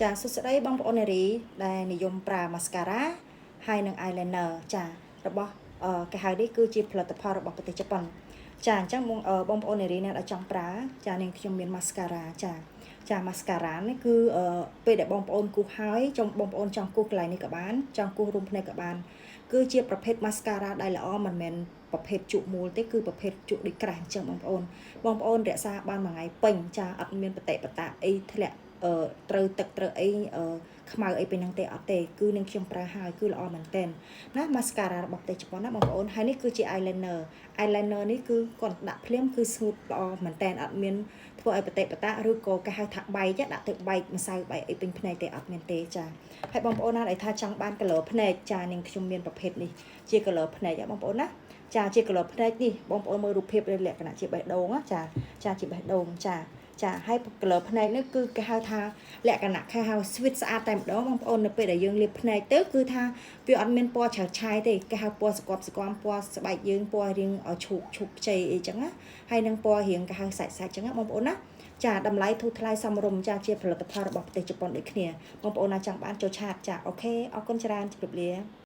ចាសួស្តីបងប្អូននារីដែលនិយមប្រើ mascara ហើយនិង eyeliner ចារបស់គេហៅនេះគឺជាផលិតផលរបស់ប្រទេសជប៉ុនចាអញ្ចឹងបងប្អូននារីអ្នកដែលចង់ប្រើចានាងខ្ញុំមាន mascara ចា mascara នេះគឺពេលដែលបងប្អូនគូសហើយបងប្អូនចង់គូសកន្លែងនេះក៏បានចង់គូសរុំភ្នែកក៏បានគឺជាប្រភេទ mascara ដែលល្អមិនមែនប្រភេទជក់មូលទេគឺប្រភេទជក់ដូចក្រាស់អញ្ចឹងបងប្អូនរក្សាបានមួយថ្ងៃពេញចាអត់មានបតិបតាអីធ្លាក់ត្រូវទឹកត្រូវអីខ្មៅអីពេលហ្នឹងទេអត់ទេគឺនឹងខ្ញុំប្រើហើយគឺល្អមែនទែនណា mascara របស់ប្រទេសជប៉ុនណាបងប្អូនហើយនេះគឺជា eyeliner នេះគឺគាត់ដាក់ភ្លាមគឺស្ងួតល្អមែនទែនអត់មានធ្វើឲ្យបតិបតាឬក៏គេហៅថាបែកដាក់ទៅបែកម្សៅបែកអីពេញភ្នែកទេអត់មានទេចាហើយបងប្អូនណាដែលថាចង់បាន color ភ្នែកចានាងខ្ញុំមានប្រភេទនេះជា color ភ្នែកបងប្អូនណាចាជា color ភ្នែកនេះបងប្អូនមើលរូបភាពលក្ខណៈជាបេះដូងចាជាបេះដូងចាហើយ color ភ្នែកនេះគឺគេហៅថាលក្ខណៈគេហៅ sweet ស្អាតតែម្ដងបងប្អូននៅពេលដែលយើងលាបភ្នែកទៅគឺថាវាអត់មានពណ៌ឆៅឆាយទេគេហៅពណ៌ស្គមពណ៌ស្បែកយើងពណ៌រៀងឈូកខ្ចីអីចឹងណាហើយនឹងពណ៌រៀងគេហៅសាច់ចឹងណាបងប្អូនណាចាតម្លៃធូរថ្លៃសមរម្យចាជាផលិតផលរបស់ប្រទេសជប៉ុនដូចគ្នាបងប្អូនណាចង់បានចូលឆាតចាអូខេអរគុណច្រើនជម្រាបលា